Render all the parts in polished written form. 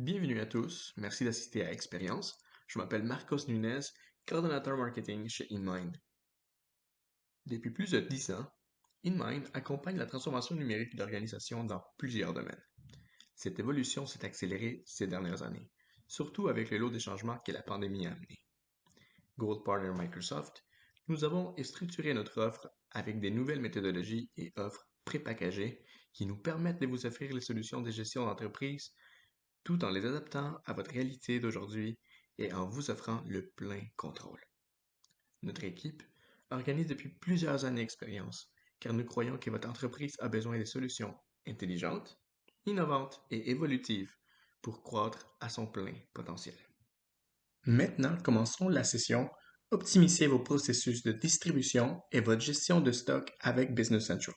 Bienvenue à tous, merci d'assister à Expérience. Je m'appelle Marcos Nunez, coordonnateur marketing chez InMind. Depuis plus de 10 ans, InMind accompagne la transformation numérique d'organisations dans plusieurs domaines. Cette évolution s'est accélérée ces dernières années, surtout avec le lot des changements que la pandémie a amené. Gold Partner Microsoft, nous avons structuré notre offre avec des nouvelles méthodologies et offres prépackagées qui nous permettent de vous offrir les solutions de gestion d'entreprise tout en les adaptant à votre réalité d'aujourd'hui et en vous offrant le plein contrôle. Notre équipe organise depuis plusieurs années d'expérience, car nous croyons que votre entreprise a besoin de solutions intelligentes, innovantes et évolutives pour croître à son plein potentiel. Maintenant, commençons la session Optimisez vos processus de distribution et votre gestion de stock avec Business Central.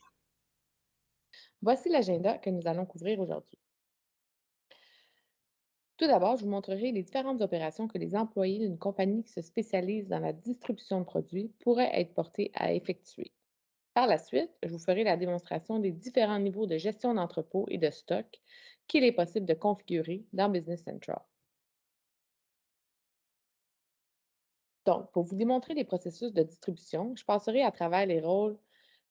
Voici l'agenda que nous allons couvrir aujourd'hui. Tout d'abord, je vous montrerai les différentes opérations que les employés d'une compagnie qui se spécialise dans la distribution de produits pourraient être portés à effectuer. Par la suite, je vous ferai la démonstration des différents niveaux de gestion d'entrepôt et de stock qu'il est possible de configurer dans Business Central. Donc, pour vous démontrer les processus de distribution, je passerai à travers les rôles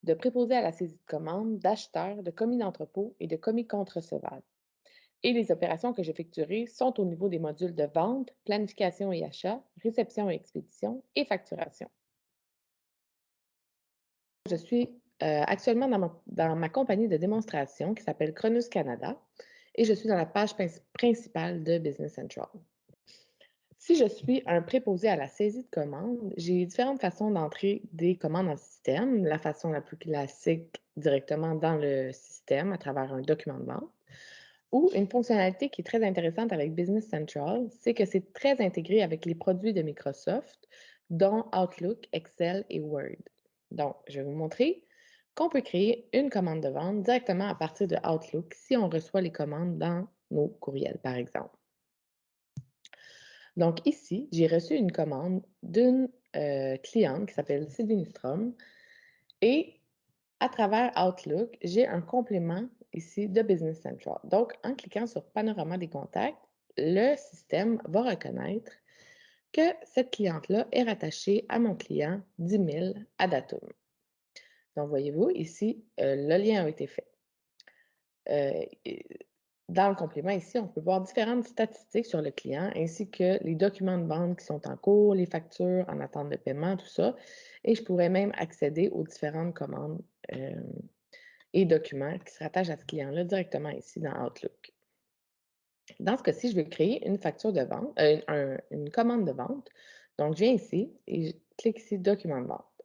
de préposé à la saisie de commande, d'acheteur, de commis d'entrepôt et de commis compte recevable. Et les opérations que j'effectuerai sont au niveau des modules de vente, planification et achat, réception et expédition et facturation. Je suis actuellement dans ma compagnie de démonstration qui s'appelle Cronus Canada et je suis dans la page principale de Business Central. Si je suis un préposé à la saisie de commande, j'ai différentes façons d'entrer des commandes dans le système. La façon la plus classique directement dans le système à travers un document de vente. Ou une fonctionnalité qui est très intéressante avec Business Central, c'est que c'est très intégré avec les produits de Microsoft, dont Outlook, Excel et Word. Donc, je vais vous montrer qu'on peut créer une commande de vente directement à partir de Outlook si on reçoit les commandes dans nos courriels, par exemple. Donc, ici, j'ai reçu une commande d'une cliente qui s'appelle Sylvie Nystrom et à travers Outlook, j'ai un complément ici de Business Central. Donc, en cliquant sur Panorama des contacts, le système va reconnaître que cette cliente-là est rattachée à mon client 10 000 à Datum. Donc, voyez-vous, ici, le lien a été fait. Dans le complément ici, on peut voir différentes statistiques sur le client ainsi que les documents de vente qui sont en cours, les factures en attente de paiement, tout ça. Et je pourrais même accéder aux différentes commandes et documents qui se rattachent à ce client-là directement ici dans Outlook. Dans ce cas-ci, je vais créer une facture de vente, une commande de vente. Donc, je viens ici et je clique ici Document de vente.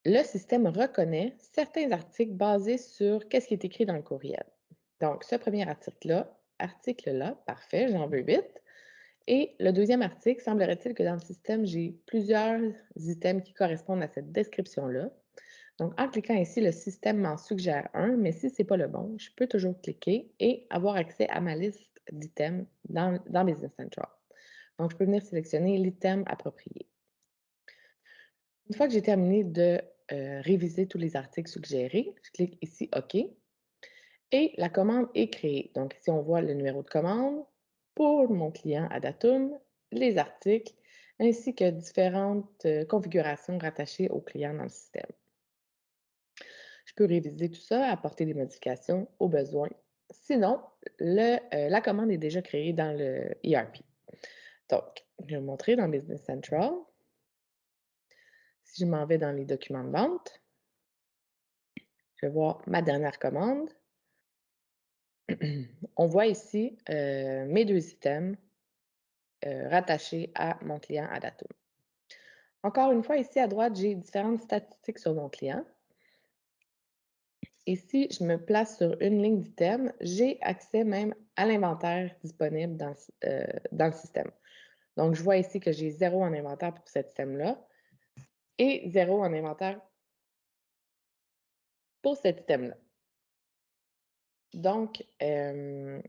Le système reconnaît certains articles basés sur qu'est-ce qui est écrit dans le courriel. Donc, ce premier article-là, parfait, j'en veux 8. Et le deuxième article, semblerait-il que dans le système, j'ai plusieurs items qui correspondent à cette description-là. Donc, en cliquant ici, le système m'en suggère un, mais si ce n'est pas le bon, je peux toujours cliquer et avoir accès à ma liste d'items dans Business Central. Donc, je peux venir sélectionner l'item approprié. Une fois que j'ai terminé de réviser tous les articles suggérés, je clique ici OK et la commande est créée. Donc, ici, on voit le numéro de commande pour mon client à Datum, les articles, ainsi que différentes configurations rattachées au client dans le système. Je peux réviser tout ça, apporter des modifications au besoin. Sinon, la commande est déjà créée dans le ERP. Donc, je vais vous montrer dans Business Central. Si je m'en vais dans les documents de vente, je vais voir ma dernière commande. On voit ici mes deux items rattachés à mon client à Datum. Encore une fois, ici à droite, j'ai différentes statistiques sur mon client. Et si je me place sur une ligne d'items, j'ai accès même à l'inventaire disponible dans le système. Donc, je vois ici que j'ai 0 en inventaire pour cet item-là et 0 en inventaire pour cet item-là. Donc, la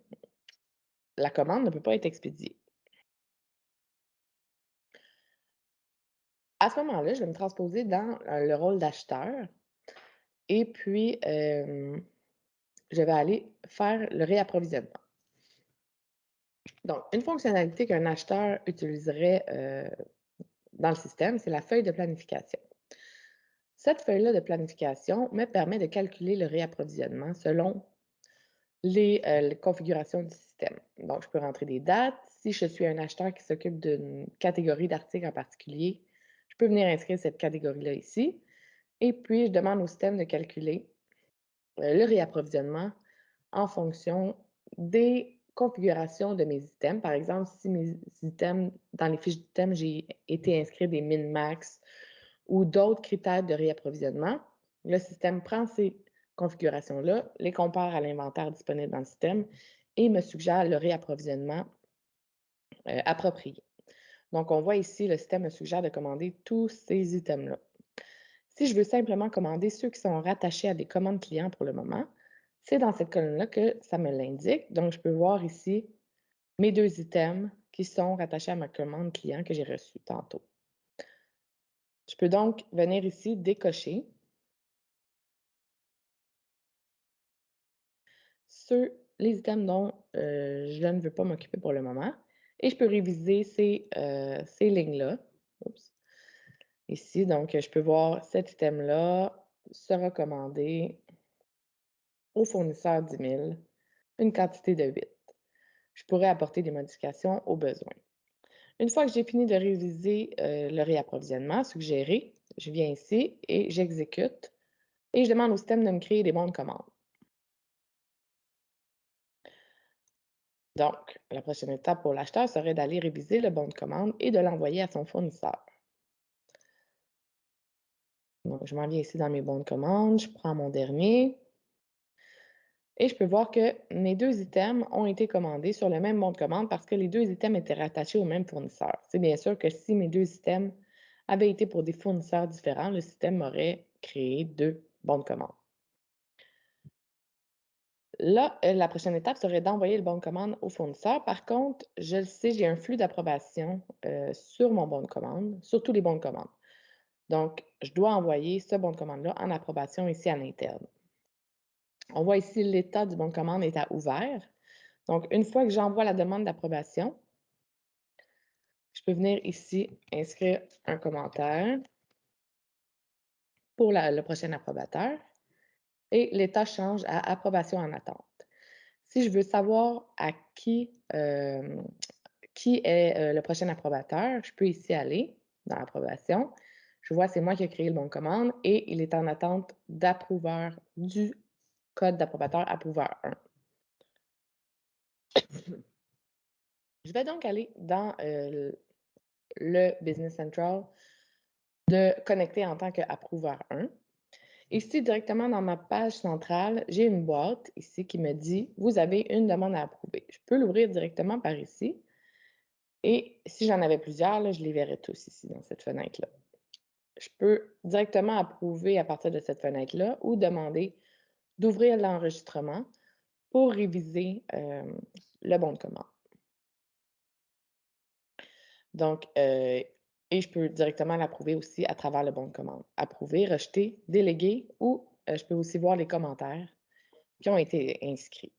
commande ne peut pas être expédiée. À ce moment-là, je vais me transposer dans le rôle d'acheteur et puis je vais aller faire le réapprovisionnement. Donc, une fonctionnalité qu'un acheteur utiliserait dans le système, c'est la feuille de planification. Cette feuille-là de planification me permet de calculer le réapprovisionnement selon les configurations du système. Donc, je peux rentrer des dates. Si je suis un acheteur qui s'occupe d'une catégorie d'articles en particulier, je peux venir inscrire cette catégorie-là ici. Et puis, je demande au système de calculer le réapprovisionnement en fonction des configurations de mes items. Par exemple, si mes items, dans les fiches d'items, j'ai été inscrit des min-max ou d'autres critères de réapprovisionnement, le système prend ces configurations-là, les compare à l'inventaire disponible dans le système et me suggère le réapprovisionnement approprié. Donc, on voit ici, le système me suggère de commander tous ces items-là. Si je veux simplement commander ceux qui sont rattachés à des commandes clients pour le moment, c'est dans cette colonne-là que ça me l'indique. Donc, je peux voir ici mes 2 items qui sont rattachés à ma commande client que j'ai reçue tantôt. Je peux donc venir ici décocher les items dont je ne veux pas m'occuper pour le moment et je peux réviser ces lignes-là. Oups. Ici, donc, je peux voir cet item-là sera commandé au fournisseur 10 000, une quantité de 8. Je pourrais apporter des modifications au besoin. Une fois que j'ai fini de réviser le réapprovisionnement suggéré, je viens ici et j'exécute et je demande au système de me créer des bons de commande. Donc, la prochaine étape pour l'acheteur serait d'aller réviser le bon de commande et de l'envoyer à son fournisseur. Donc, je m'en viens ici dans mes bons de commande, je prends mon dernier et je peux voir que mes 2 items ont été commandés sur le même bon de commande parce que les 2 items étaient rattachés au même fournisseur. C'est bien sûr que si mes 2 items avaient été pour des fournisseurs différents, le système m'aurait créé 2 bons de commande. Là, la prochaine étape serait d'envoyer le bon de commande au fournisseur. Par contre, je le sais, j'ai un flux d'approbation sur mon bon de commande, sur tous les bons de commande. Donc, je dois envoyer ce bon de commande-là en approbation ici à l'interne. On voit ici l'état du bon de commande est à ouvert. Donc, une fois que j'envoie la demande d'approbation, je peux venir ici inscrire un commentaire pour le prochain approbateur et l'état change à approbation en attente. Si je veux savoir à qui est le prochain approbateur, je peux ici aller dans l'approbation. Je vois, c'est moi qui ai créé le bon de commande et il est en attente d'approuveur du code d'approbateur approuveur 1. Je vais donc aller dans le Business Central de connecter en tant qu'approuveur 1. Ici, directement dans ma page centrale, j'ai une boîte ici qui me dit « Vous avez une demande à approuver ». Je peux l'ouvrir directement par ici. Et si j'en avais plusieurs, là, je les verrais tous ici dans cette fenêtre-là. Je peux directement approuver à partir de cette fenêtre-là ou demander d'ouvrir l'enregistrement pour réviser le bon de commande. Donc, et je peux directement l'approuver aussi à travers le bon de commande. Approuver, rejeter, déléguer ou je peux aussi voir les commentaires qui ont été inscrits.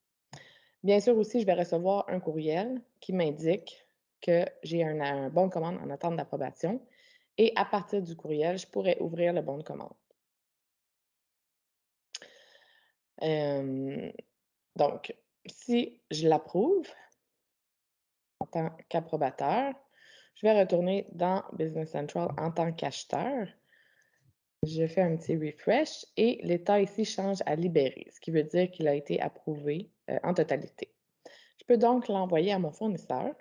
Bien sûr aussi, je vais recevoir un courriel qui m'indique que j'ai un bon de commande en attente d'approbation et à partir du courriel, je pourrais ouvrir le bon de commande. Donc, si je l'approuve en tant qu'approbateur, je vais retourner dans Business Central en tant qu'acheteur. Je fais un petit refresh et l'état ici change à libéré, ce qui veut dire qu'il a été approuvé en totalité. Je peux donc l'envoyer à mon fournisseur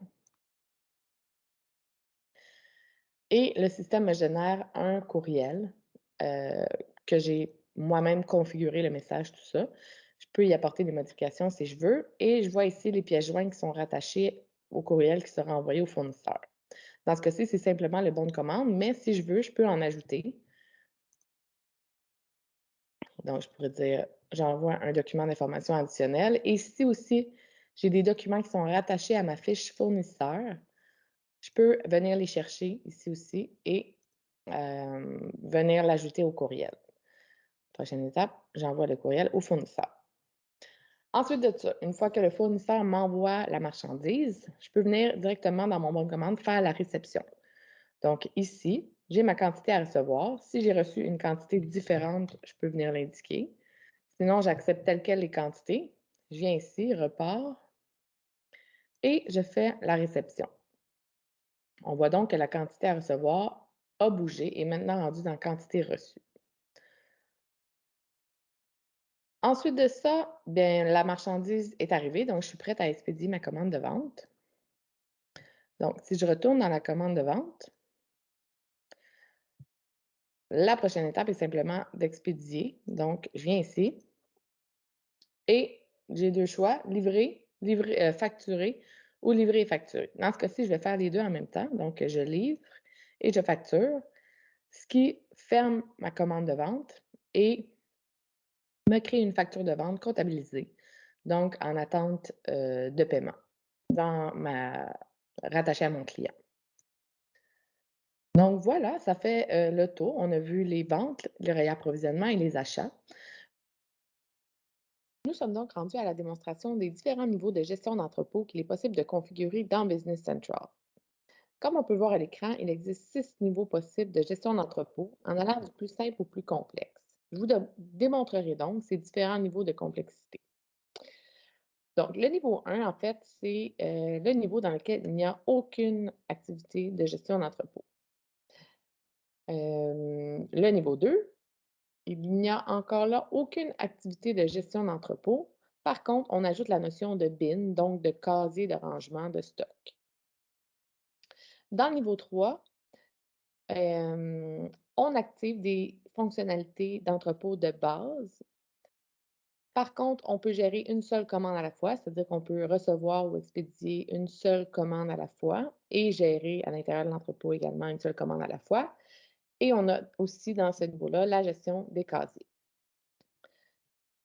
et le système me génère un courriel que j'ai moi-même configuré le message, tout ça. Je peux y apporter des modifications si je veux et je vois ici les pièces jointes qui sont rattachées au courriel qui sera envoyé au fournisseur. Dans ce cas-ci, c'est simplement le bon de commande, mais si je veux, je peux en ajouter. Donc, je pourrais dire, j'envoie un document d'information additionnelle. Et ici aussi, j'ai des documents qui sont rattachés à ma fiche fournisseur. Je peux venir les chercher ici aussi et venir l'ajouter au courriel. Prochaine étape, j'envoie le courriel au fournisseur. Ensuite de ça, une fois que le fournisseur m'envoie la marchandise, je peux venir directement dans mon bon de commande faire la réception. Donc ici, j'ai ma quantité à recevoir. Si j'ai reçu une quantité différente, je peux venir l'indiquer. Sinon, j'accepte telle quelle les quantités. Je viens ici, repars, et je fais la réception. On voit donc que la quantité à recevoir a bougé et est maintenant rendue dans quantité reçue. Ensuite de ça, bien, la marchandise est arrivée, donc je suis prête à expédier ma commande de vente. Donc, si je retourne dans la commande de vente, la prochaine étape est simplement d'expédier. Donc, je viens ici et j'ai 2 choix, facturer ou livrer et facturer. Dans ce cas-ci, je vais faire les 2 en même temps. Donc, je livre et je facture, ce qui ferme ma commande de vente et me crée une facture de vente comptabilisée, donc en attente, de paiement dans ma rattachée à mon client. Donc voilà, ça fait, le tour. On a vu les ventes, le réapprovisionnement et les achats. Nous sommes donc rendus à la démonstration des différents niveaux de gestion d'entrepôt qu'il est possible de configurer dans Business Central. Comme on peut voir à l'écran, il existe 6 niveaux possibles de gestion d'entrepôt, en allant du plus simple au plus complexe. Je vous démontrerai donc ces différents niveaux de complexité. Donc, le niveau 1, en fait, c'est le niveau dans lequel il n'y a aucune activité de gestion d'entrepôt. Le niveau 2, il n'y a encore là aucune activité de gestion d'entrepôt. Par contre, on ajoute la notion de bin, donc de casier de rangement de stock. Dans le niveau 3, on active des fonctionnalités d'entrepôt de base. Par contre, on peut gérer une seule commande à la fois, c'est-à-dire qu'on peut recevoir ou expédier une seule commande à la fois et gérer à l'intérieur de l'entrepôt également une seule commande à la fois. Et on a aussi dans ce niveau-là la gestion des casiers.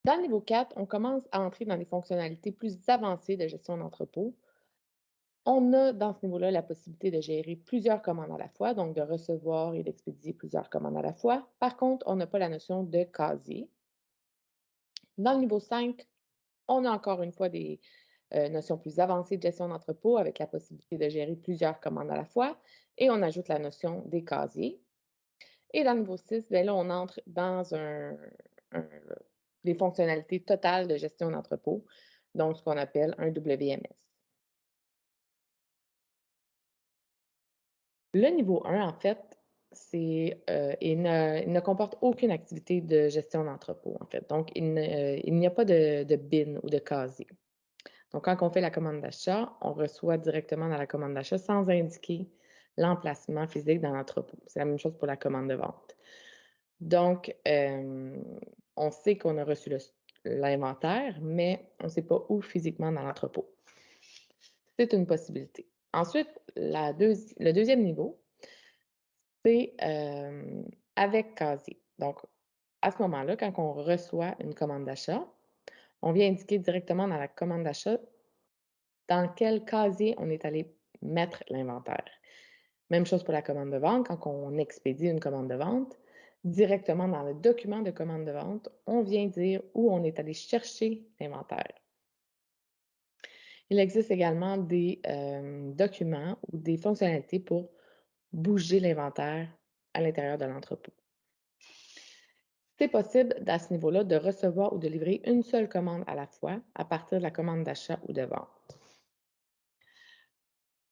Dans le niveau 4, on commence à entrer dans les fonctionnalités plus avancées de gestion d'entrepôt. On a dans ce niveau-là la possibilité de gérer plusieurs commandes à la fois, donc de recevoir et d'expédier plusieurs commandes à la fois. Par contre, on n'a pas la notion de casier. Dans le niveau 5, on a encore une fois des notions plus avancées de gestion d'entrepôt avec la possibilité de gérer plusieurs commandes à la fois et on ajoute la notion des casiers. Et dans le niveau 6, bien là, on entre dans des fonctionnalités totales de gestion d'entrepôt, donc ce qu'on appelle un WMS. Le niveau 1, en fait, il ne comporte aucune activité de gestion d'entrepôt, en fait. Donc, il n'y a pas de bin ou de casier. Donc, quand on fait la commande d'achat, on reçoit directement dans la commande d'achat sans indiquer l'emplacement physique dans l'entrepôt. C'est la même chose pour la commande de vente. Donc, on sait qu'on a reçu l'inventaire, mais on ne sait pas où physiquement dans l'entrepôt. C'est une possibilité. Ensuite, le deuxième niveau, c'est avec casier. Donc, à ce moment-là, quand on reçoit une commande d'achat, on vient indiquer directement dans la commande d'achat dans quel casier on est allé mettre l'inventaire. Même chose pour la commande de vente, quand on expédie une commande de vente, directement dans le document de commande de vente, on vient dire où on est allé chercher l'inventaire. Il existe également des documents ou des fonctionnalités pour bouger l'inventaire à l'intérieur de l'entrepôt. C'est possible, à ce niveau-là, de recevoir ou de livrer une seule commande à la fois à partir de la commande d'achat ou de vente.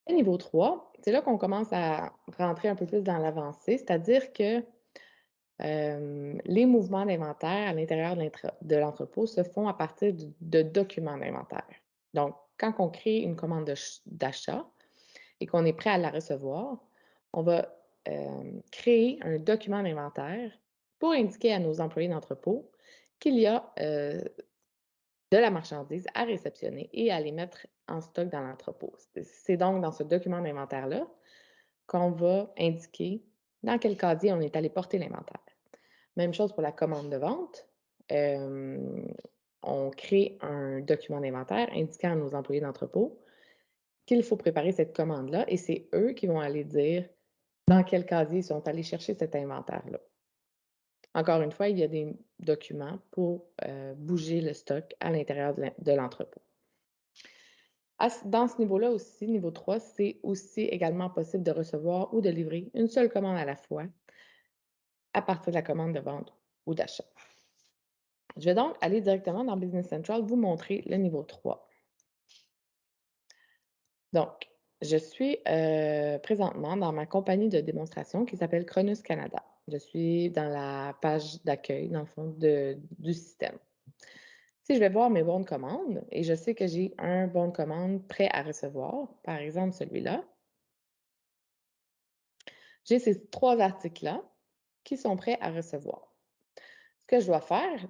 Et niveau 3, c'est là qu'on commence à rentrer un peu plus dans l'avancée, c'est-à-dire que les mouvements d'inventaire à l'intérieur de l'entrepôt se font à partir de documents d'inventaire. Donc, quand on crée une commande d'achat et qu'on est prêt à la recevoir, on va créer un document d'inventaire pour indiquer à nos employés d'entrepôt qu'il y a de la marchandise à réceptionner et à les mettre en stock dans l'entrepôt. C'est donc dans ce document d'inventaire-là qu'on va indiquer dans quel casier on est allé porter l'inventaire. Même chose pour la commande de vente. On crée un document d'inventaire indiquant à nos employés d'entrepôt qu'il faut préparer cette commande-là et c'est eux qui vont aller dire dans quel casier ils sont allés chercher cet inventaire-là. Encore une fois, il y a des documents pour bouger le stock à l'intérieur de l'entrepôt. Dans ce niveau-là aussi, niveau 3, c'est aussi également possible de recevoir ou de livrer une seule commande à la fois à partir de la commande de vente ou d'achat. Je vais donc aller directement dans Business Central vous montrer le niveau 3. Donc, je suis présentement dans ma compagnie de démonstration qui s'appelle Cronus Canada. Je suis dans la page d'accueil, dans le fond, du système. Si je vais voir mes bons de commande et je sais que j'ai un bon de commande prêt à recevoir, par exemple celui-là, j'ai ces 3 articles-là qui sont prêts à recevoir. Ce que je dois faire,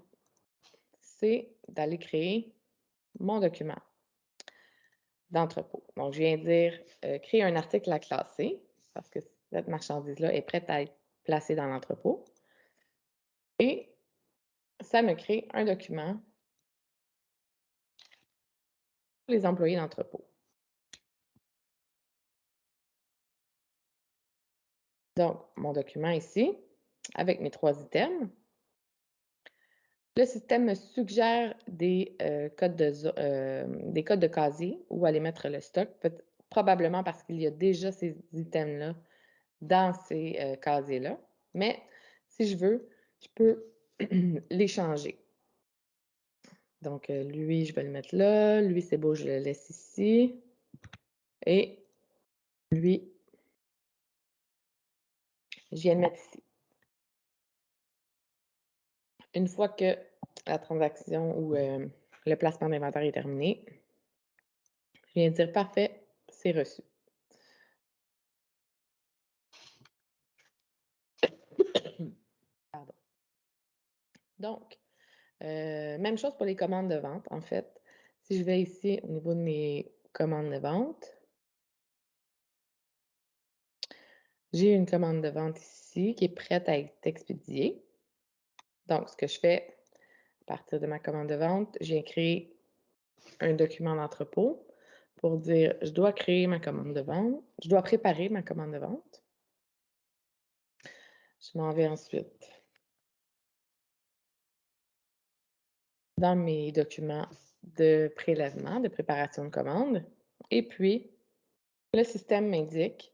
c'est d'aller créer mon document d'entrepôt. Donc, je viens dire créer un article à classer parce que cette marchandise-là est prête à être placée dans l'entrepôt. Et ça me crée un document pour les employés d'entrepôt. Donc, mon document ici, avec mes 3 items. Le système me suggère des codes de casier où aller mettre le stock, probablement parce qu'il y a déjà ces items-là dans ces casiers-là. Mais si je veux, je peux les changer. Donc, lui, je vais le mettre là. Lui, c'est beau, je le laisse ici. Et lui, je viens le mettre ici. Une fois que la transaction ou le placement d'inventaire est terminé, je viens dire parfait, c'est reçu. Pardon. Donc, même chose pour les commandes de vente, en fait. Si je vais ici au niveau de mes commandes de vente, j'ai une commande de vente ici qui est prête à être expédiée. Donc, ce que je fais à partir de ma commande de vente, je viens créer un document d'entrepôt pour dire je dois créer ma commande de vente, je dois préparer ma commande de vente. Je m'en vais ensuite dans mes documents de prélèvement, de préparation de commande. Et puis, le système m'indique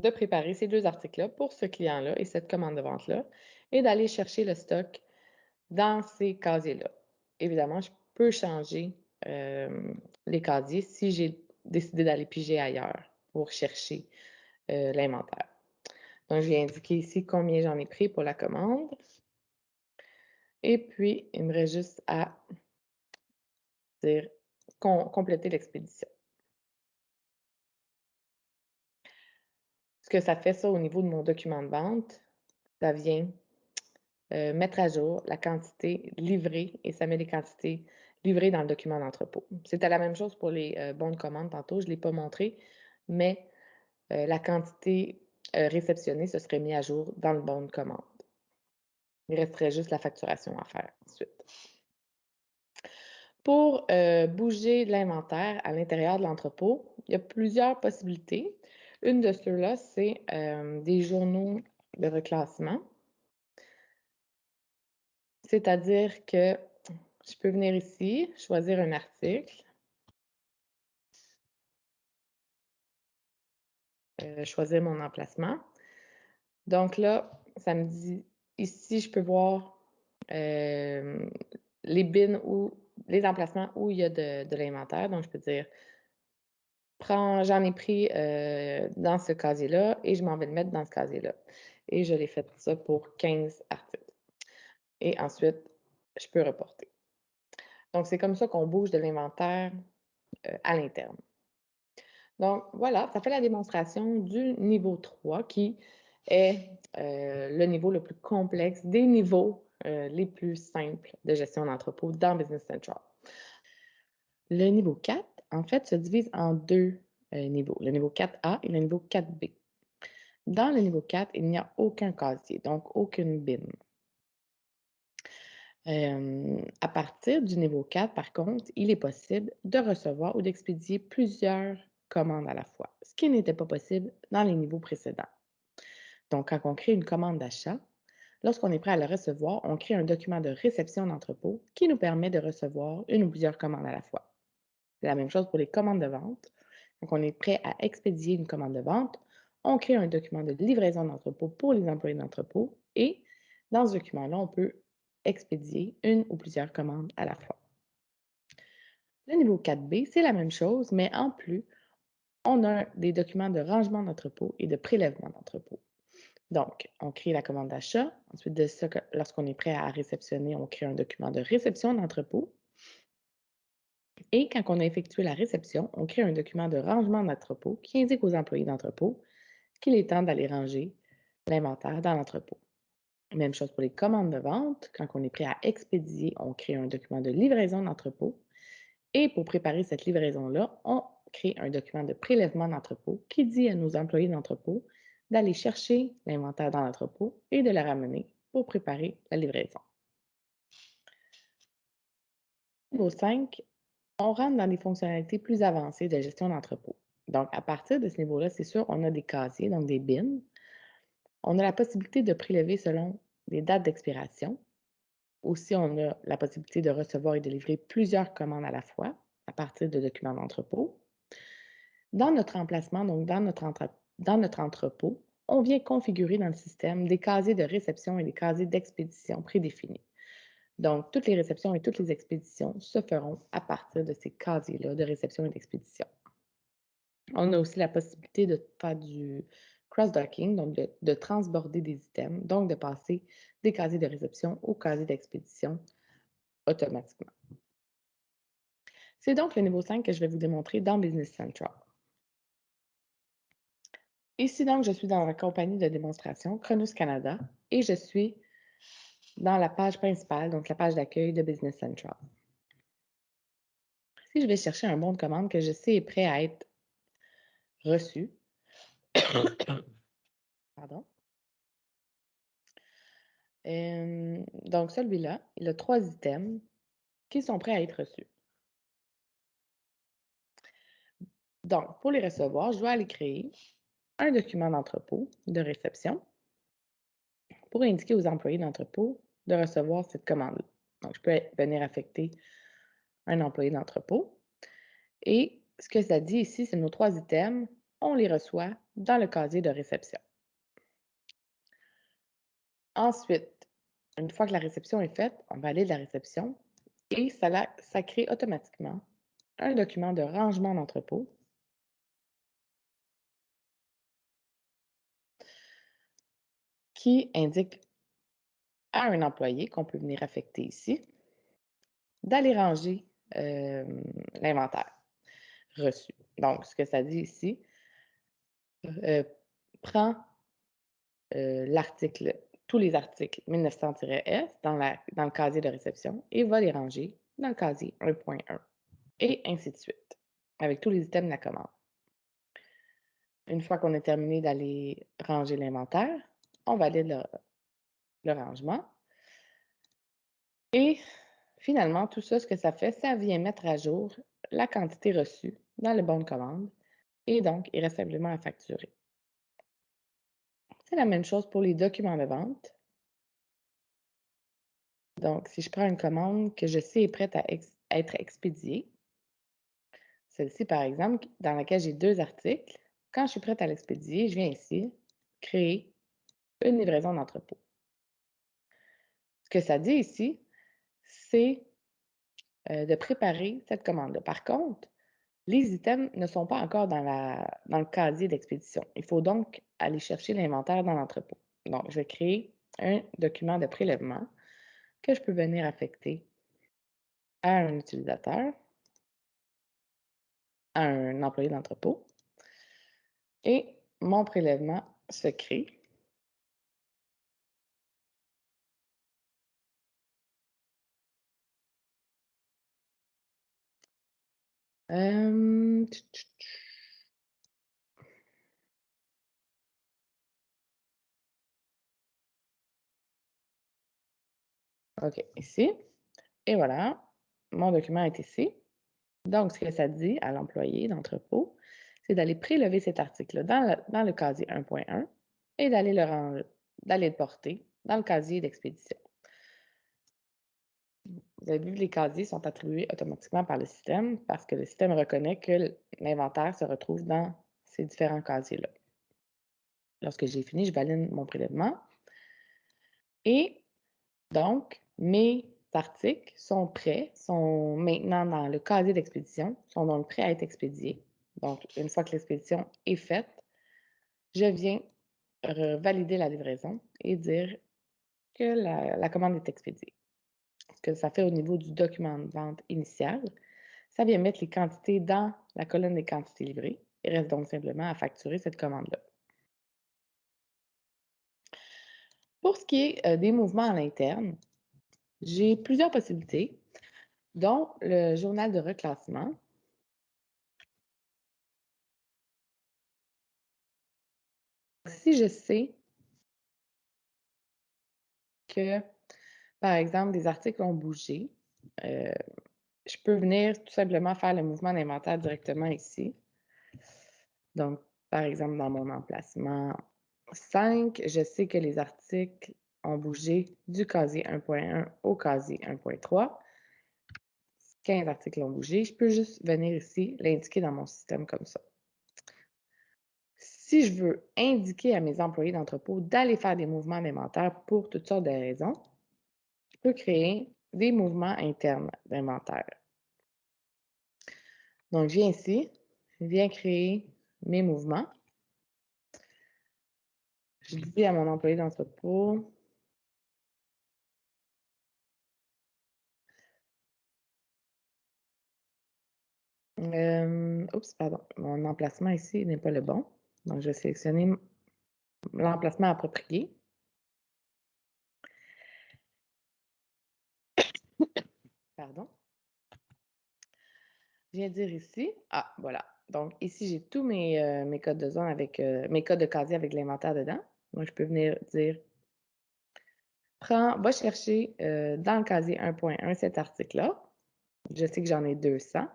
de préparer ces 2 articles-là pour ce client-là et cette commande de vente-là et d'aller chercher le stock dans ces casiers-là. Évidemment, je peux changer les casiers si j'ai décidé d'aller piger ailleurs pour chercher l'inventaire. Donc, je vais indiquer ici combien j'en ai pris pour la commande. Et puis, il me reste juste à dire compléter l'expédition. Ce que ça fait, ça, au niveau de mon document de vente, ça vient mettre à jour la quantité livrée et ça met les quantités livrées dans le document d'entrepôt. C'était la même chose pour les bons de commande tantôt, je ne l'ai pas montré, mais la quantité réceptionnée, ce serait mis à jour dans le bon de commande. Il resterait juste la facturation à faire ensuite. Pour bouger l'inventaire à l'intérieur de l'entrepôt, il y a plusieurs possibilités. Une de ceux-là, c'est des journaux de reclassement. C'est-à-dire que je peux venir ici, choisir un article, choisir mon emplacement. Donc là, ça me dit ici, je peux voir les bins ou les emplacements où il y a de l'inventaire. Donc, je peux dire, j'en ai pris dans ce casier-là et je m'en vais le mettre dans ce casier-là. Et je l'ai fait ça pour 15 articles. Et ensuite, je peux reporter. Donc, c'est comme ça qu'on bouge de l'inventaire à l'interne. Donc, voilà, ça fait la démonstration du niveau 3 qui est le niveau le plus complexe des niveaux les plus simples de gestion d'entrepôt dans Business Central. Le niveau 4, en fait, se divise en 2 niveaux, le niveau 4A et le niveau 4B. Dans le niveau 4, il n'y a aucun casier, donc aucune bin. À partir du niveau 4, par contre, il est possible de recevoir ou d'expédier plusieurs commandes à la fois, ce qui n'était pas possible dans les niveaux précédents. Donc, quand on crée une commande d'achat, Lorsqu'on est prêt à le recevoir, on crée un document de réception d'entrepôt qui nous permet de recevoir une ou plusieurs commandes à la fois. C'est la même chose pour les commandes de vente. Donc, on est prêt à expédier une commande de vente. On crée un document de livraison d'entrepôt pour les employés d'entrepôt et dans ce document-là, on peut expédier une ou plusieurs commandes à la fois. Le niveau 4B, c'est la même chose, mais en plus, on a des documents de rangement d'entrepôt et de prélèvement d'entrepôt. Donc, on crée la commande d'achat. Ensuite de ça, lorsqu'on est prêt à réceptionner, on crée un document de réception d'entrepôt. Et quand on a effectué la réception, on crée un document de rangement d'entrepôt qui indique aux employés d'entrepôt qu'il est temps d'aller ranger l'inventaire dans l'entrepôt. Même chose pour les commandes de vente. Quand on est prêt à expédier, on crée un document de livraison d'entrepôt. Et pour préparer cette livraison-là, on crée un document de prélèvement d'entrepôt qui dit à nos employés d'entrepôt d'aller chercher l'inventaire dans l'entrepôt et de le ramener pour préparer la livraison. Niveau 5, on rentre dans des fonctionnalités plus avancées de gestion d'entrepôt. Donc, à partir de ce niveau-là, c'est sûr, on a des casiers, donc des bins. On a la possibilité de prélever selon des dates d'expiration. Aussi, on a la possibilité de recevoir et de livrer plusieurs commandes à la fois à partir de documents d'entrepôt. Dans notre emplacement, donc dans notre entrepôt, on vient configurer dans le système des casiers de réception et des casiers d'expédition prédéfinis. Donc, toutes les réceptions et toutes les expéditions se feront à partir de ces casiers-là de réception et d'expédition. On a aussi la possibilité de faire du cross-docking, donc de transborder des items, donc de passer des casiers de réception aux casiers d'expédition automatiquement. C'est donc le niveau 5 que je vais vous démontrer dans Business Central. Ici, donc, je suis dans la compagnie de démonstration Chronus Canada et je suis dans la page principale, donc la page d'accueil de Business Central. Si je vais chercher un bon de commande que je sais est prêt à être reçu, pardon, donc celui-là, il a 3 items qui sont prêts à être reçus. Donc, pour les recevoir, je dois aller créer un document d'entrepôt de réception pour indiquer aux employés d'entrepôt de recevoir cette commande-là. Donc, je peux venir affecter un employé d'entrepôt. Et ce que ça dit ici, c'est nos 3 items, on les reçoit dans le casier de réception. Ensuite, une fois que la réception est faite, on va aller de la réception et ça crée automatiquement un document de rangement d'entrepôt qui indique à un employé qu'on peut venir affecter ici d'aller ranger l'inventaire reçu. Donc, ce que ça dit ici, prend l'article, tous les articles 1900-S dans le casier de réception et va les ranger dans le casier 1.1 et ainsi de suite, avec tous les items de la commande. Une fois qu'on a terminé d'aller ranger l'inventaire, on valide le rangement et finalement, tout ça, ce que ça fait, ça vient mettre à jour la quantité reçue dans le bon de commande et donc il reste simplement à facturer. C'est la même chose pour les documents de vente. Donc, si je prends une commande que je sais est prête à être expédiée, celle-ci, par exemple, dans laquelle j'ai 2 articles, quand je suis prête à l'expédier, je viens ici, créer une livraison d'entrepôt. Ce que ça dit ici, c'est de préparer cette commande-là. Par contre, les items ne sont pas encore dans le casier d'expédition. Il faut donc aller chercher l'inventaire dans l'entrepôt. Donc, je vais créer un document de prélèvement que je peux venir affecter à un utilisateur, à un employé d'entrepôt, et mon prélèvement se crée. Hem, OK, ici et voilà, mon document est ici. Donc ce que ça dit à l'employé d'entrepôt, c'est d'aller prélever cet article-là dans le casier 1.1 et d'aller le porter dans le casier d'expédition. Vous avez vu, les casiers sont attribués automatiquement par le système parce que le système reconnaît que l'inventaire se retrouve dans ces différents casiers-là. Lorsque j'ai fini, je valide mon prélèvement et donc mes articles sont prêts, sont maintenant dans le casier d'expédition, sont donc prêts à être expédiés. Donc, une fois que l'expédition est faite, je viens valider la livraison et dire que la commande est expédiée. Ce que ça fait au niveau du document de vente initial, ça vient mettre les quantités dans la colonne des quantités livrées. Il reste donc simplement à facturer cette commande-là. Pour ce qui est des mouvements à l'interne, j'ai plusieurs possibilités, dont le journal de reclassement. Si je sais que, par exemple, des articles ont bougé, euh, je peux venir tout simplement faire le mouvement d'inventaire directement ici. Donc, par exemple, dans mon emplacement 5, je sais que les articles ont bougé du casier 1.1 au casier 1.3. 15 articles ont bougé. Je peux juste venir ici, l'indiquer dans mon système comme ça. Si je veux indiquer à mes employés d'entrepôt d'aller faire des mouvements d'inventaire pour toutes sortes de raisons, je peux créer des mouvements internes d'inventaire. Donc, je viens ici, je viens créer mes mouvements. Je dis à mon employé d'entrepôt, oups, pardon, mon emplacement ici n'est pas le bon. Donc, je vais sélectionner l'emplacement approprié. Pardon. Je viens dire ici, ah, voilà. Donc, ici, j'ai tous mes codes de zone avec mes codes de casier avec l'inventaire dedans. Donc, je peux venir dire, va chercher dans le casier 1.1 cet article-là. Je sais que j'en ai 200,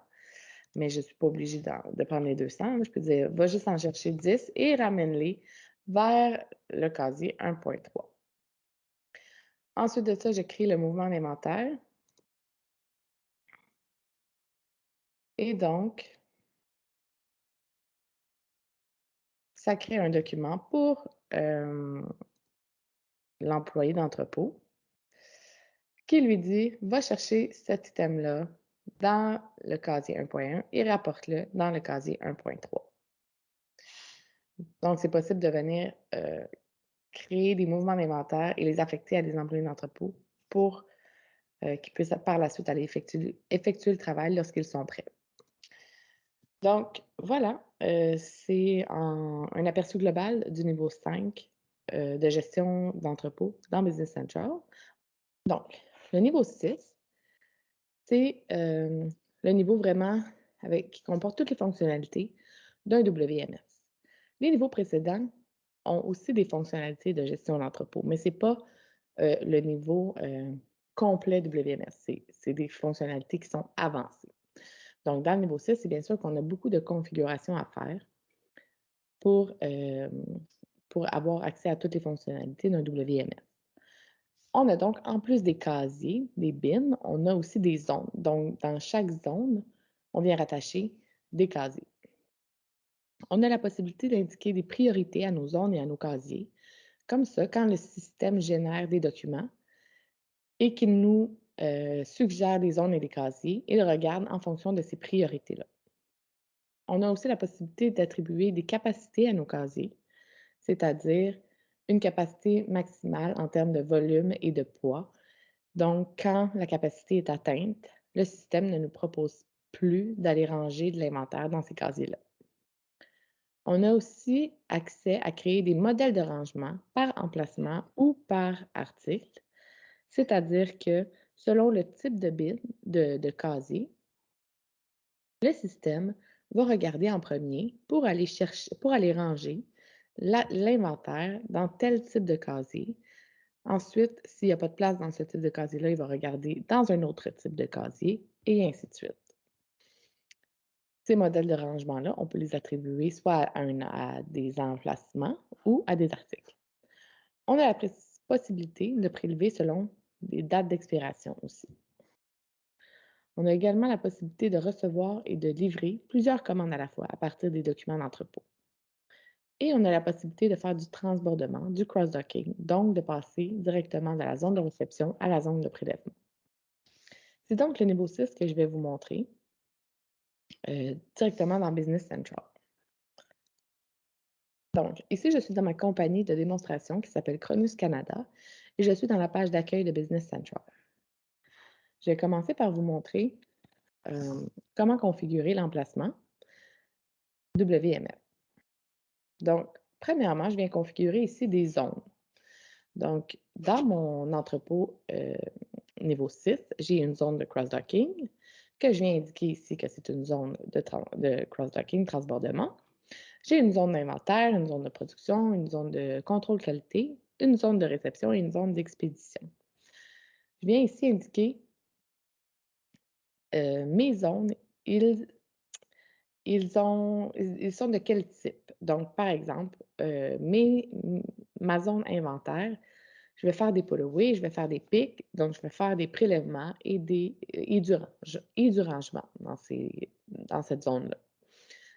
mais je ne suis pas obligée de prendre les 200. Je peux dire, va juste en chercher 10 et ramène-les vers le casier 1.3. Ensuite de ça, je crée le mouvement d'inventaire. Et donc, ça crée un document pour l'employé d'entrepôt qui lui dit, va chercher cet item-là dans le casier 1.1 et rapporte-le dans le casier 1.3. Donc, c'est possible de venir créer des mouvements d'inventaire et les affecter à des employés d'entrepôt pour qu'ils puissent par la suite aller effectuer le travail lorsqu'ils sont prêts. Donc, voilà, c'est un aperçu global du niveau 5 de gestion d'entrepôt dans Business Central. Donc, le niveau 6, c'est le niveau vraiment qui comporte toutes les fonctionnalités d'un WMS. Les niveaux précédents ont aussi des fonctionnalités de gestion d'entrepôt, mais ce n'est pas le niveau complet WMS. C'est des fonctionnalités qui sont avancées. Donc, dans le niveau 6, c'est bien sûr qu'on a beaucoup de configurations à faire pour avoir accès à toutes les fonctionnalités d'un WMS. On a donc, en plus des casiers, des bins, on a aussi des zones. Donc, dans chaque zone, on vient rattacher des casiers. On a la possibilité d'indiquer des priorités à nos zones et à nos casiers. Comme ça, quand le système génère des documents et qu'il nous suggère des zones et des casiers, il regarde en fonction de ces priorités-là. On a aussi la possibilité d'attribuer des capacités à nos casiers, c'est-à-dire une capacité maximale en termes de volume et de poids. Donc, quand la capacité est atteinte, le système ne nous propose plus d'aller ranger de l'inventaire dans ces casiers-là. On a aussi accès à créer des modèles de rangement par emplacement ou par article, c'est-à-dire que selon le type de casier, le système va regarder en premier pour aller chercher, pour aller ranger l'inventaire dans tel type de casier. Ensuite, s'il n'y a pas de place dans ce type de casier-là, il va regarder dans un autre type de casier et ainsi de suite. Ces modèles de rangement-là, on peut les attribuer soit à des emplacements ou à des articles. On a la possibilité de prélever selon des dates d'expiration aussi. On a également la possibilité de recevoir et de livrer plusieurs commandes à la fois à partir des documents d'entrepôt. Et on a la possibilité de faire du transbordement, du cross-docking, donc de passer directement de la zone de réception à la zone de prélèvement. C'est donc le niveau 6 que je vais vous montrer directement dans Business Central. Donc, ici, je suis dans ma compagnie de démonstration qui s'appelle Cronus Canada et je suis dans la page d'accueil de Business Central. Je vais commencer par vous montrer comment configurer l'emplacement WMF. Donc, premièrement, je viens configurer ici des zones. Donc, dans mon entrepôt niveau 6, j'ai une zone de cross-docking que je viens indiquer ici que c'est une zone de cross-docking, transbordement. J'ai une zone d'inventaire, une zone de production, une zone de contrôle qualité, une zone de réception et une zone d'expédition. Je viens ici indiquer mes zones, ils, ils sont de quel type. Donc, par exemple, ma zone inventaire, je vais faire des put-away, je vais faire des pics, donc je vais faire des prélèvements et du rangement dans cette zone-là.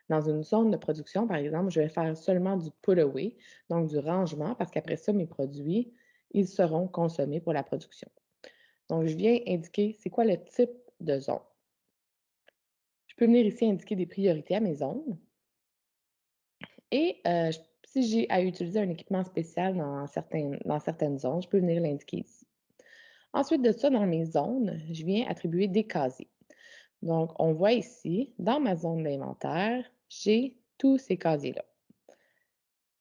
Dans une zone de production, par exemple, je vais faire seulement du put-away, donc du rangement, parce qu'après ça, mes produits, ils seront consommés pour la production. Donc, je viens indiquer c'est quoi le type de zone. Je peux venir ici indiquer des priorités à mes zones. Et si j'ai à utiliser un équipement spécial dans certaines zones, je peux venir l'indiquer ici. Ensuite de ça, dans mes zones, je viens attribuer des casiers. Donc, on voit ici, dans ma zone d'inventaire, j'ai tous ces casiers-là.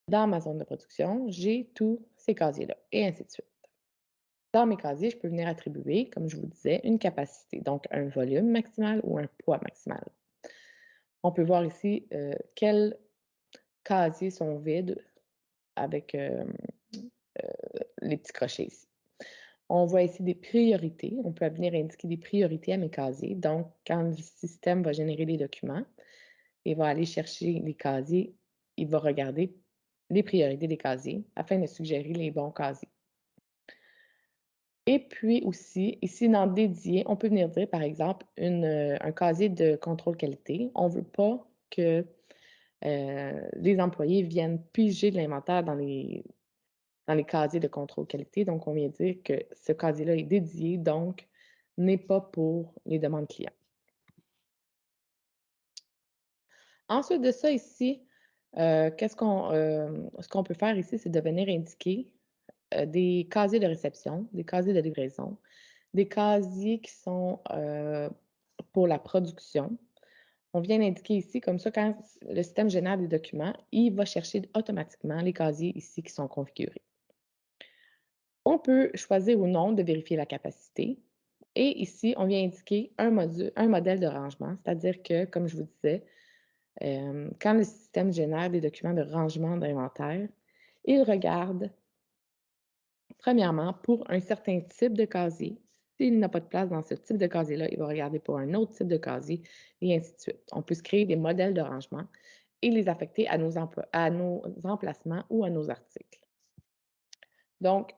Dans ma zone de production, j'ai tous ces casiers-là, et ainsi de suite. Dans mes casiers, je peux venir attribuer, comme je vous disais, une capacité, donc un volume maximal ou un poids maximal. On peut voir ici quels casiers sont vides avec les petits crochets ici. On voit ici des priorités. On peut venir indiquer des priorités à mes casiers. Donc, quand le système va générer des documents, il va aller chercher les casiers, il va regarder les priorités des casiers afin de suggérer les bons casiers. Et puis aussi, ici dans dédié, on peut venir dire, par exemple, un casier de contrôle qualité. On ne veut pas que les employés viennent piger de l'inventaire dans les casiers de contrôle qualité. Donc, on vient dire que ce casier-là est dédié, donc n'est pas pour les demandes clients. Ensuite de ça, ici, ce qu'on peut faire ici, c'est de venir indiquer des casiers de réception, des casiers de livraison, des casiers qui sont pour la production. On vient l'indiquer ici, comme ça, quand le système génère des documents, il va chercher automatiquement les casiers ici qui sont configurés. On peut choisir ou non de vérifier la capacité. Et ici, on vient indiquer un modèle de rangement, c'est-à-dire que, comme je vous disais, quand le système génère des documents de rangement d'inventaire, il regarde, premièrement, pour un certain type de casier. S'il n'a pas de place dans ce type de casier-là, il va regarder pour un autre type de casier, et ainsi de suite. On peut se créer des modèles de rangement et les affecter à à nos emplacements ou à nos articles. Donc,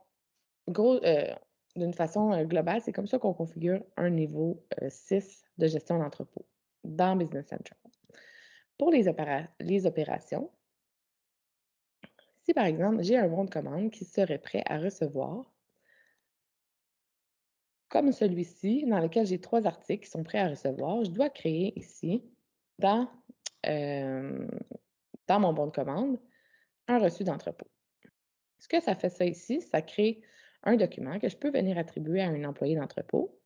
d'une façon globale, c'est comme ça qu'on configure un niveau 6 de gestion d'entrepôt dans Business Central. Pour les opérations, si par exemple, j'ai un bon de commande qui serait prêt à recevoir, comme celui-ci, dans lequel j'ai 3 articles qui sont prêts à recevoir, je dois créer ici, dans, euh, dans mon bon de commande, un reçu d'entrepôt. Ce que ça fait ça ici, ça crée un document que je peux venir attribuer à un employé d'entrepôt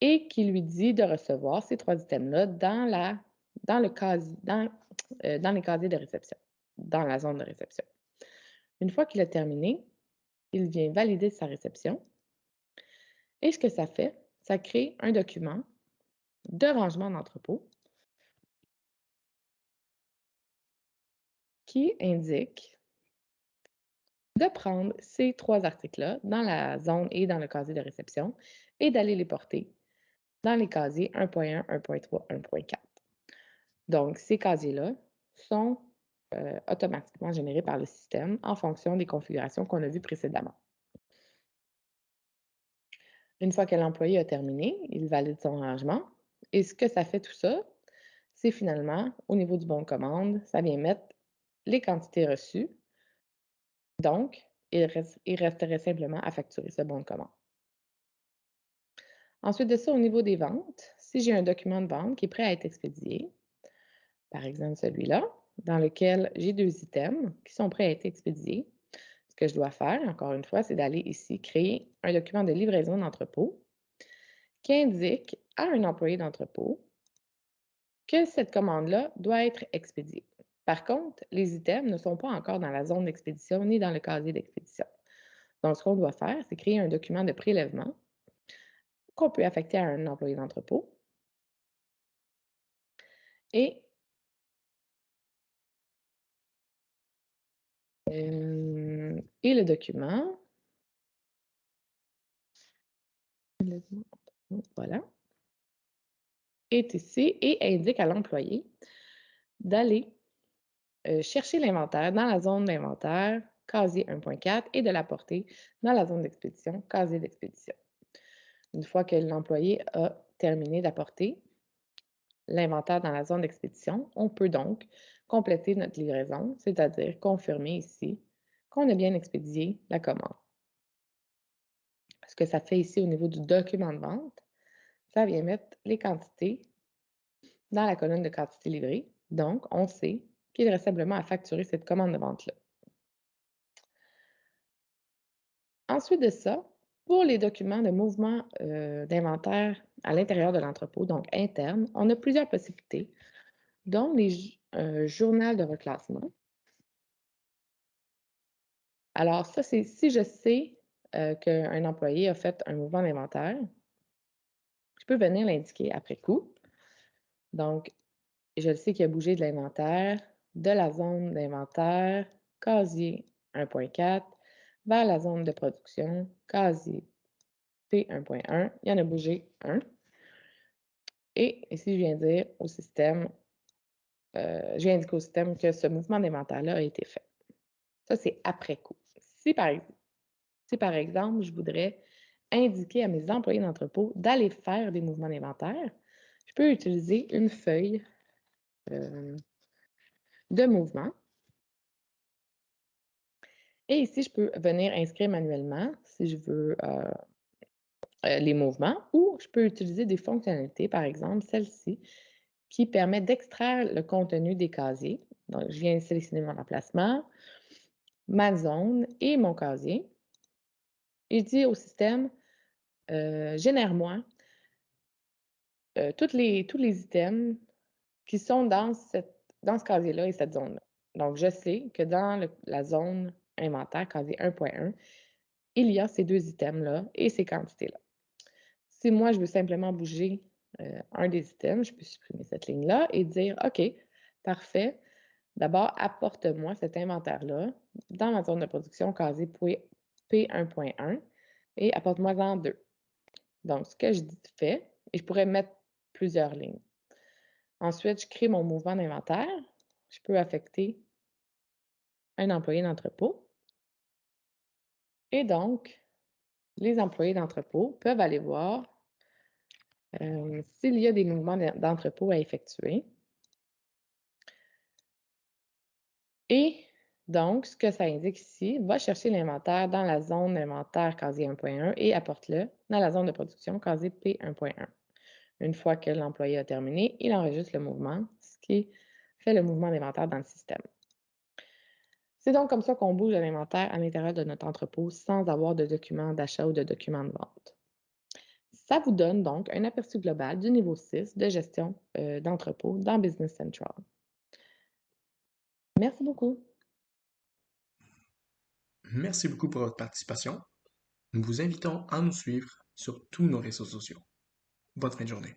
et qui lui dit de recevoir ces 3 items-là dans le casier, dans les casiers de réception, dans la zone de réception. Une fois qu'il a terminé, il vient valider sa réception et ce que ça fait, ça crée un document de rangement d'entrepôt qui indique de prendre ces 3 articles-là dans la zone et dans le casier de réception et d'aller les porter dans les casiers 1.1, 1.3, 1.4. Donc, ces casiers-là sont automatiquement générés par le système en fonction des configurations qu'on a vues précédemment. Une fois que l'employé a terminé, il valide son rangement. Et ce que ça fait tout ça, c'est finalement, au niveau du bon de commande, ça vient mettre les quantités reçues. Donc, il resterait simplement à facturer ce bon de commande. Ensuite de ça, au niveau des ventes, si j'ai un document de vente qui est prêt à être expédié, par exemple celui-là, dans lequel j'ai 2 items qui sont prêts à être expédiés, ce que je dois faire, encore une fois, c'est d'aller ici créer un document de livraison d'entrepôt qui indique à un employé d'entrepôt que cette commande-là doit être expédiée. Par contre, les items ne sont pas encore dans la zone d'expédition ni dans le casier d'expédition. Donc, ce qu'on doit faire, c'est créer un document de prélèvement qu'on peut affecter à un employé d'entrepôt et, le document, voilà, est ici et indique à l'employé d'aller chercher l'inventaire dans la zone d'inventaire, casier 1.4, et de l'apporter dans la zone d'expédition, casier d'expédition. Une fois que l'employé a terminé d'apporter l'inventaire dans la zone d'expédition, on peut donc compléter notre livraison, c'est-à-dire confirmer ici qu'on a bien expédié la commande. Ce que ça fait ici au niveau du document de vente, ça vient mettre les quantités dans la colonne de quantité livrée. Donc, on sait qu'il reste simplement à facturer cette commande de vente-là. Ensuite de ça, pour les documents de mouvement d'inventaire à l'intérieur de l'entrepôt, donc interne, on a plusieurs possibilités, dont les journal de reclassement. Alors ça, c'est si je sais qu'un employé a fait un mouvement d'inventaire, je peux venir l'indiquer après coup. Donc, je le sais qu'il a bougé de l'inventaire, de la zone d'inventaire, casier 1.4, vers la zone de production, casier P1.1, il y en a bougé un. Et ici, je viens dire au système, je viens indiquer au système que ce mouvement d'inventaire-là a été fait. Ça, c'est après coup. Si par exemple, je voudrais indiquer à mes employés d'entrepôt d'aller faire des mouvements d'inventaire, je peux utiliser une feuille de mouvement. Et ici, je peux venir inscrire manuellement si je veux les mouvements, ou je peux utiliser des fonctionnalités, par exemple celle-ci, qui permet d'extraire le contenu des casiers. Donc, je viens sélectionner mon emplacement, ma zone et mon casier. Et je dis au système, génère-moi tous les items qui sont dans ce casier-là et cette zone-là. Donc, je sais que dans la zone inventaire, casier 1.1, il y a ces 2 items-là et ces quantités-là. Si moi, je veux simplement bouger un des items, je peux supprimer cette ligne-là et dire OK, parfait. D'abord, apporte-moi cet inventaire-là dans ma zone de production casier P1.1 et apporte-moi-en 2. Donc, ce que je fais, et je pourrais mettre plusieurs lignes. Ensuite, je crée mon mouvement d'inventaire. Je peux affecter un employé d'entrepôt. Et donc, les employés d'entrepôt peuvent aller voir s'il y a des mouvements d'entrepôt à effectuer. Et donc, ce que ça indique ici, va chercher l'inventaire dans la zone d'inventaire casier 1.1 et apporte-le dans la zone de production casier P1.1. Une fois que l'employé a terminé, il enregistre le mouvement, ce qui fait le mouvement d'inventaire dans le système. C'est donc comme ça qu'on bouge de l'inventaire à l'intérieur de notre entrepôt sans avoir de document d'achat ou de document de vente. Ça vous donne donc un aperçu global du niveau 6 de gestion d'entrepôt dans Business Central. Merci beaucoup. Merci beaucoup pour votre participation. Nous vous invitons à nous suivre sur tous nos réseaux sociaux. Bonne fin de journée.